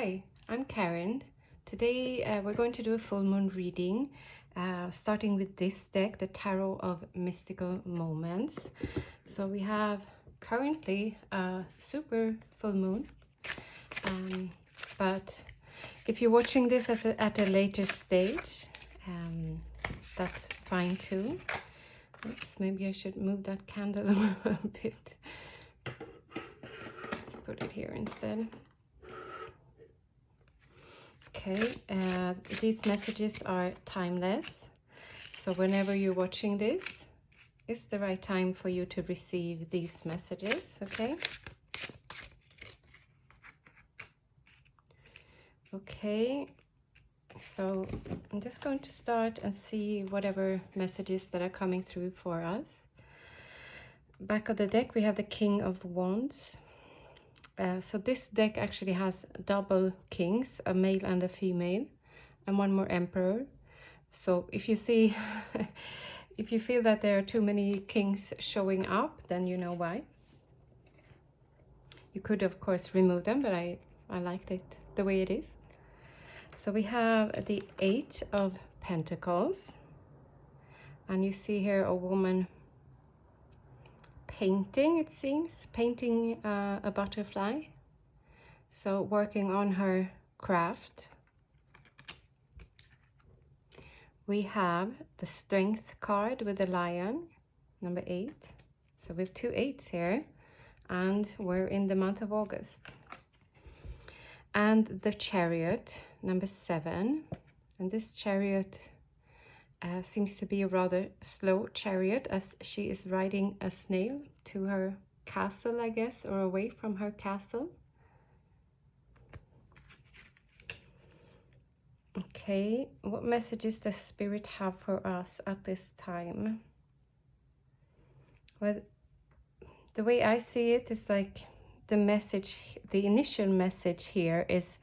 Hi, I'm Karin. Today we're going to do a full moon reading, starting with this deck, the Tarot of Mystical Moments. So we have currently a super full moon, but if you're watching this at a later stage, that's fine too. Oops, maybe I should move that candle a bit. Let's put it here instead. Okay, these messages are timeless, so whenever you're watching this, it's the right time for you to receive these messages, okay? Okay, so I'm just going to start and see whatever messages that are coming through for us. Back of the deck, we have the King of Wands. So this deck actually has double kings, a male and a female, and one more emperor. So if you see, if you feel that there are too many kings showing up, then you know why. You could, of course, remove them, but I liked it the way it is. So we have the Eight of Pentacles. And you see here a woman painting, it seems, painting a butterfly. So working on her craft. We have the Strength card with the lion, number 8. So we have two 8s here, and we're in the month of August. And the Chariot, number 7. And this chariot seems to be a rather slow chariot, as she is riding a snail to her castle, I guess, or away from her castle. Okay, what messages does Spirit have for us at this time? Well, the way I see it is like the message, the initial message here is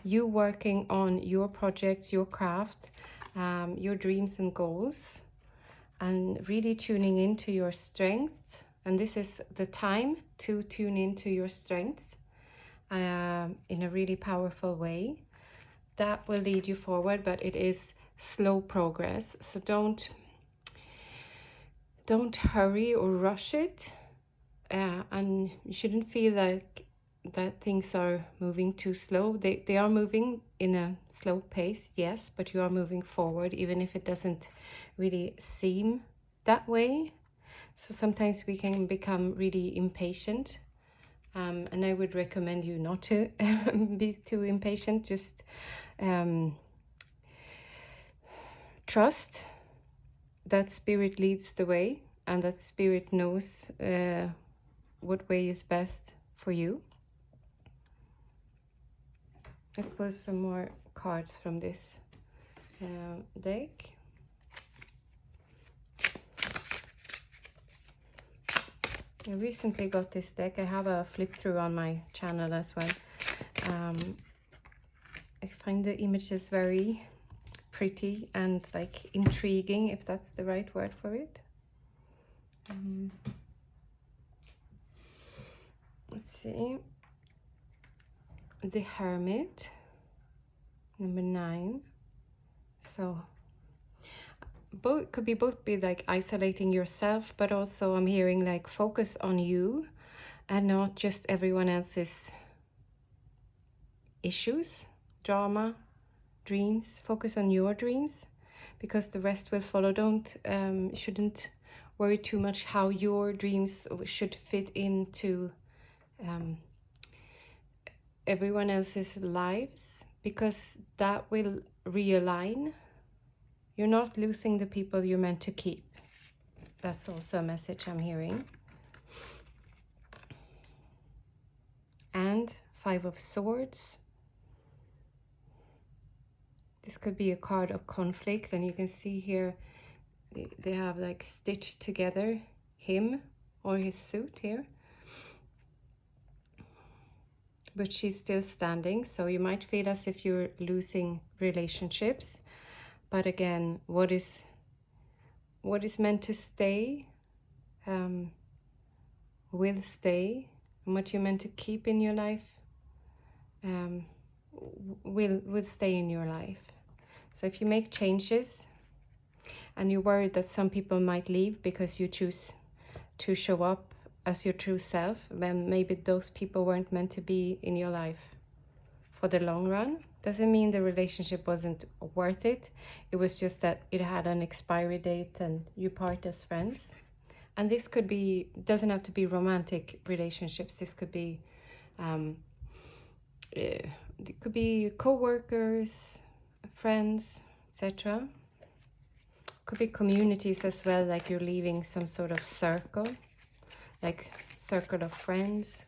you working on your projects, your craft, your dreams and goals, and really tuning into your strengths. And this is the time to tune into your strengths in a really powerful way. That will lead you forward, but it is slow progress. So don't hurry or rush it. And you shouldn't feel like that things are moving too slow. They are moving in a slow pace, yes, but you are moving forward, even if it doesn't really seem that way. So sometimes we can become really impatient, and I would recommend you not to be too impatient. Just trust that Spirit leads the way, and that Spirit knows what way is best for you. Let's pull some more cards from this deck. I recently got this deck. I have a flip through on my channel as well. I find the images very pretty and like intriguing, if that's the right word for it. Let's see. The Hermit, number 9. So both could be like isolating yourself, but also I'm hearing like focus on you and not just everyone else's issues, drama, dreams. Focus on your dreams, because the rest will follow. Shouldn't worry too much how your dreams should fit into everyone else's lives, because that will realign. You're not losing the people you're meant to keep. That's also a message I'm hearing. And 5 of Swords. This could be a card of conflict, and you can see here they have like stitched together him or his suit here. But she's still standing, so you might feel as if you're losing relationships. But again, what is meant to stay will stay, and what you're meant to keep in your life will stay in your life. So if you make changes and you're worried that some people might leave because you choose to show up as your true self, then maybe those people weren't meant to be in your life for the long run. Doesn't mean the relationship wasn't worth it. It was just that it had an expiry date and you part as friends. And this could be, doesn't have to be romantic relationships. This could be, it could be co-workers, friends, etc. Could be communities as well, like you're leaving some sort of circle, like circle of friends.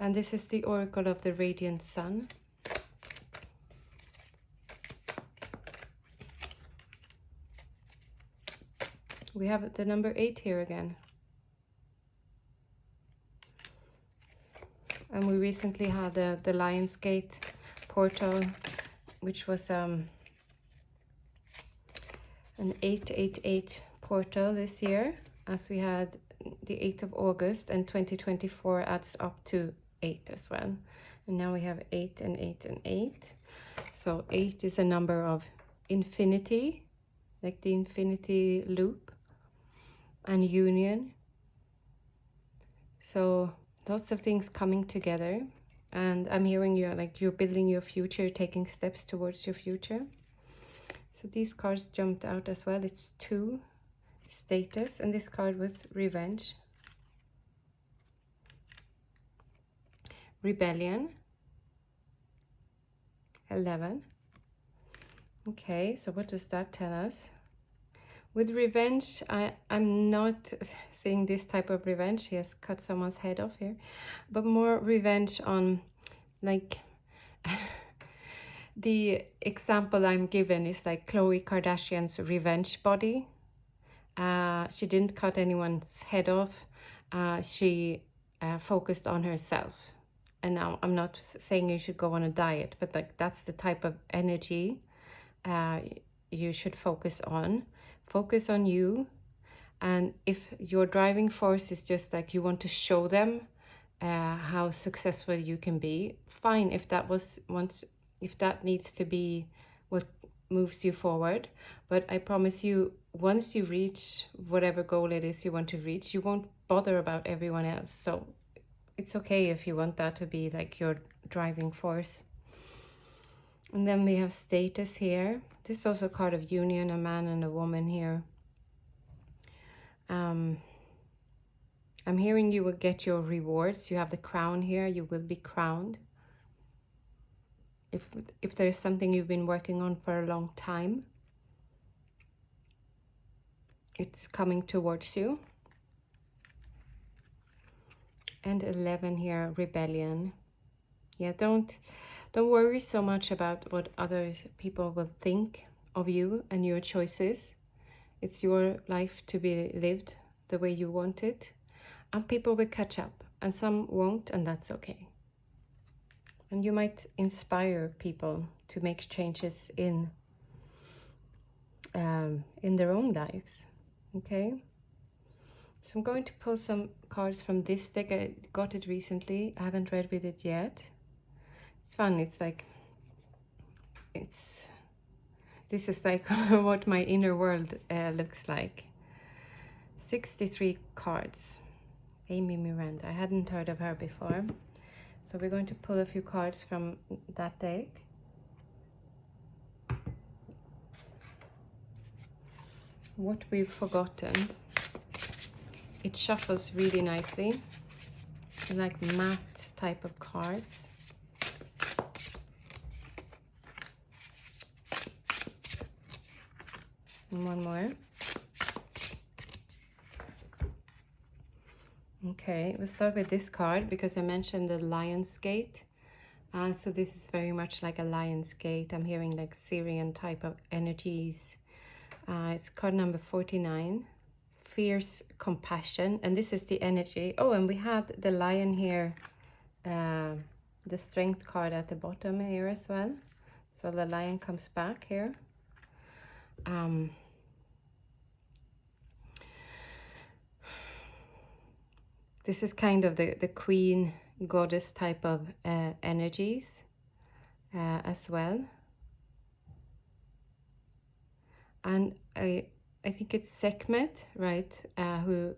And this is the oracle of the radiant sun. We have the number 8 here again. And we recently had the Lionsgate portal, which was an 888 portal this year, as we had the 8th of August, and 2024 adds up to 8 as well. And now we have 8 and 8 and 8. So 8 is a number of infinity, like the infinity loop, and union. So lots of things coming together. And I'm hearing you like you're building your future, taking steps towards your future. So these cards jumped out as well. It's 2, status, and this card was revenge, rebellion, 11. Okay, so what does that tell us? With revenge, I'm not seeing this type of revenge. He has cut someone's head off here, but more revenge on, like, the example I'm given is like Khloe Kardashian's revenge body. She didn't cut anyone's head off. She focused on herself. And now I'm not saying you should go on a diet, but like that's the type of energy you should focus on. Focus on you. And if your driving force is just like you want to show them how successful you can be, fine. If that needs to be what moves you forward. But I promise you, once you reach whatever goal it is you want to reach, you won't bother about everyone else. So it's okay if you want that to be like your driving force. And then we have status here. This is also a card of union, a man and a woman here. I'm hearing you will get your rewards. You have the crown here. You will be crowned. If there's something you've been working on for a long time, it's coming towards you. And 11 here, rebellion. Yeah, don't worry so much about what other people will think of you and your choices. It's your life to be lived the way you want it. And people will catch up, and some won't, and that's okay. And you might inspire people to make changes in their own lives. Okay, so I'm going to pull some cards from this deck. I got it recently. I haven't read with it yet. It's fun. It's like this is like what my inner world looks like. 63 cards. Amy Miranda. I hadn't heard of her before. So we're going to pull a few cards from that deck. What we've forgotten. It shuffles really nicely. Like matte type of cards. And one more. Okay, we'll start with this card because I mentioned the Lionsgate. So this is very much like a Lionsgate. I'm hearing like Syrian type of energies. It's card number 49. Fierce compassion. And this is the energy. Oh, and we had the lion here. The strength card at the bottom here as well. So the lion comes back here. This is kind of the queen goddess type of energies as well. And I think it's Sekhmet, right? Who,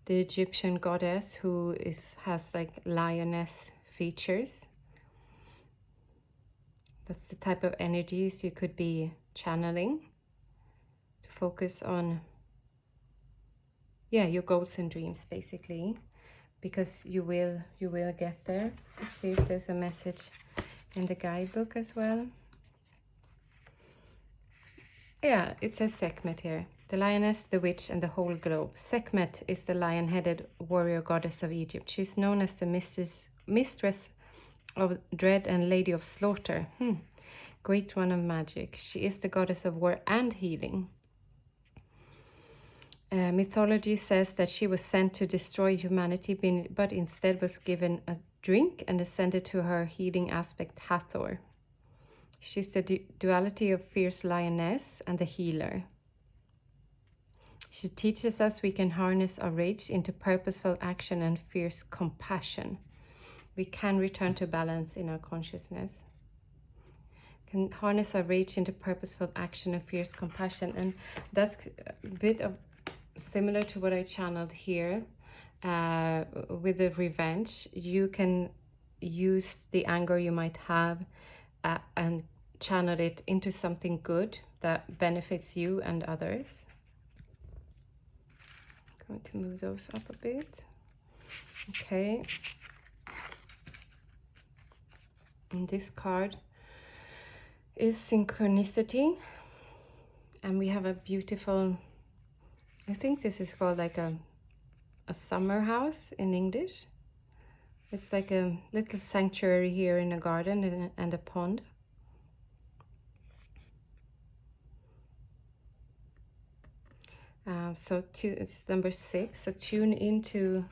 the Egyptian goddess, who has like lioness features. That's the type of energies you could be channeling to focus on, yeah, your goals and dreams basically, because you will get there. Let's see if there's a message in the guidebook as well. Yeah, it says Sekhmet here. The lioness, the witch, and the whole globe. Sekhmet is the lion-headed warrior goddess of Egypt. She is known as the mistress of dread and lady of slaughter. Great one of magic. She is the goddess of war and healing. Mythology says that she was sent to destroy humanity, but instead was given a drink and ascended to her healing aspect, Hathor. She's the duality of fierce lioness and the healer. She teaches us we can harness our rage into purposeful action and fierce compassion. We can return to balance in our consciousness. Can harness our rage into purposeful action and fierce compassion. And that's a bit of similar to what I channeled here with the revenge. You can use the anger you might have and channel it into something good that benefits you and others. Going to move those up a bit. Okay. And this card is synchronicity. And we have a beautiful, I think this is called like a summer house in English. It's like a little sanctuary here in a garden and a pond. It's number 6. So tune into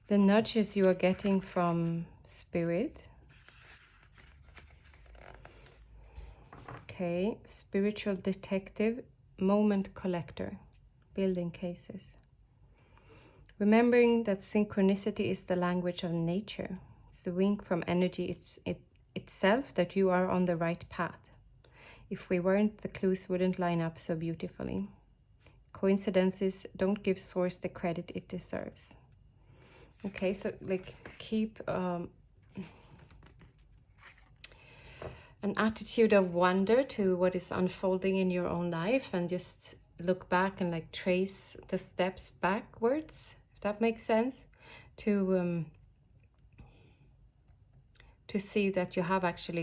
the nudges you are getting from spirit. Okay, spiritual detective, moment collector, building cases. Remembering that synchronicity is the language of nature. It's the wink from energy itself that you are on the right path. If we weren't, the clues wouldn't line up so beautifully. Coincidences don't give source the credit it deserves. Okay, so like keep an attitude of wonder to what is unfolding in your own life, and just look back and like trace the steps backwards, if that makes sense, to see that you have actually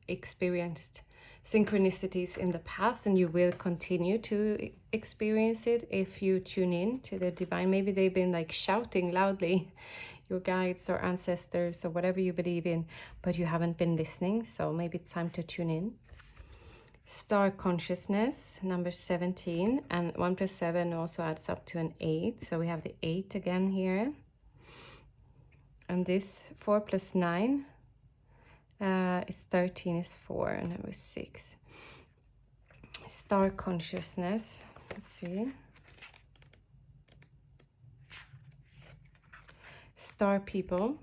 experienced synchronicities in the past, and you will continue to experience it if you tune in to the divine. Maybe they've been like shouting loudly, your guides or ancestors or whatever you believe in, but you haven't been listening, so maybe it's time to tune in. Star consciousness, number 17, and 1 plus 7 also adds up to an 8, so we have the 8 again here. And this 4 plus 9 is 13, is 4, and number 6. Star consciousness, let's see. Star people,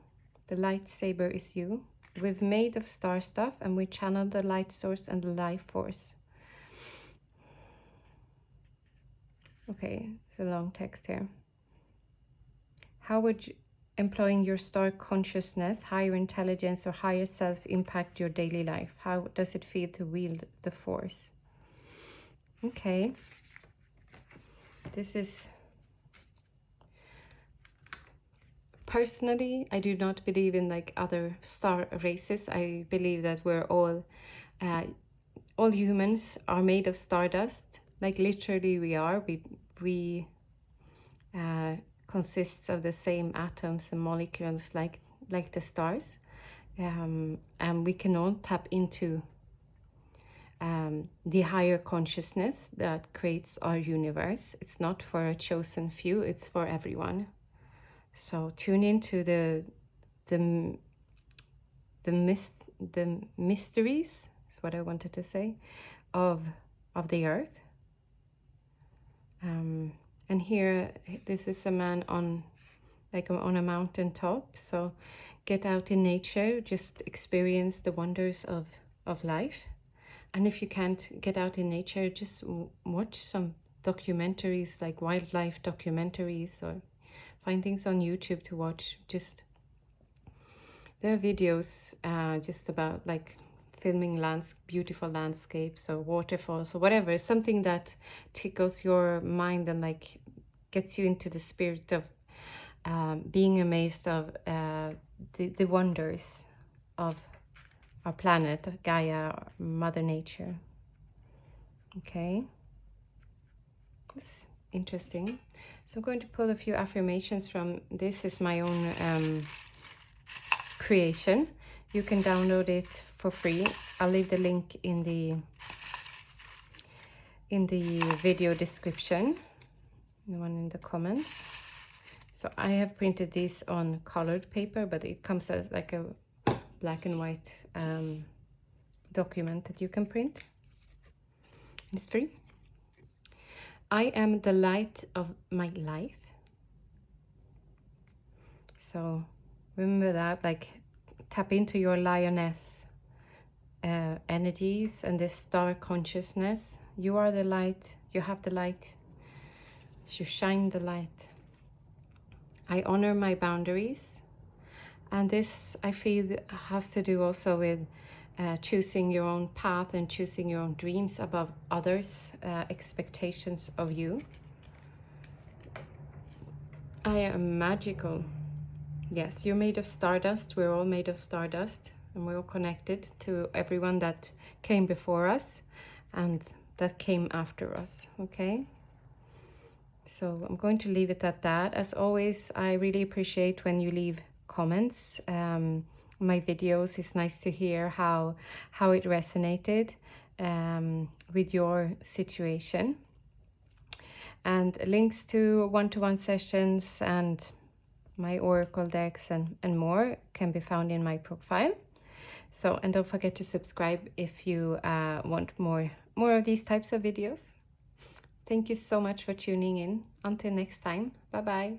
the lightsaber is you. We've made of star stuff, and we channel the light source and the life force. Okay, it's a long text here. How would employing your star consciousness, higher intelligence, or higher self impact your daily life? How does it feel to wield the force? Okay. This is... Personally, I do not believe in like other star races. I believe that we're all humans are made of stardust. Like literally we are. We consists of the same atoms and molecules like the stars. And we can all tap into the higher consciousness that creates our universe. It's not for a chosen few, it's for everyone. So tune into the mysteries, is what I wanted to say, of the earth. And here, this is a man on like on a mountain top. So get out in nature, just experience the wonders of life. And if you can't get out in nature, just watch some documentaries, like wildlife documentaries, or find things on YouTube to watch. Just there are videos just about like filming beautiful landscapes or waterfalls or whatever, something that tickles your mind and like gets you into the spirit of being amazed of the wonders of our planet, Gaia, Mother Nature. Okay, it's interesting. So I'm going to pull a few affirmations from this. Is my own creation. You can download it for free. I'll leave the link in the video description, the one in the comments. So I have printed these on colored paper, but it comes as like a black and white document that you can print. It's free. I am the light of my life. So remember that, like tap into your lioness energies and this star consciousness. You are the light. You have the light. You shine the light. I honor my boundaries. And this, I feel, has to do also with choosing your own path and choosing your own dreams above others' expectations of you. I am magical. Yes, you're made of stardust. We're all made of stardust, and we're all connected to everyone that came before us and that came after us. Okay, so I'm going to leave it at that. As always, I really appreciate when you leave comments. My videos, it's nice to hear how it resonated with your situation. And links to one-to-one sessions and my oracle decks and more can be found in my profile. So, and don't forget to subscribe if you want more of these types of videos. Thank you so much for tuning in. Until next time, bye bye.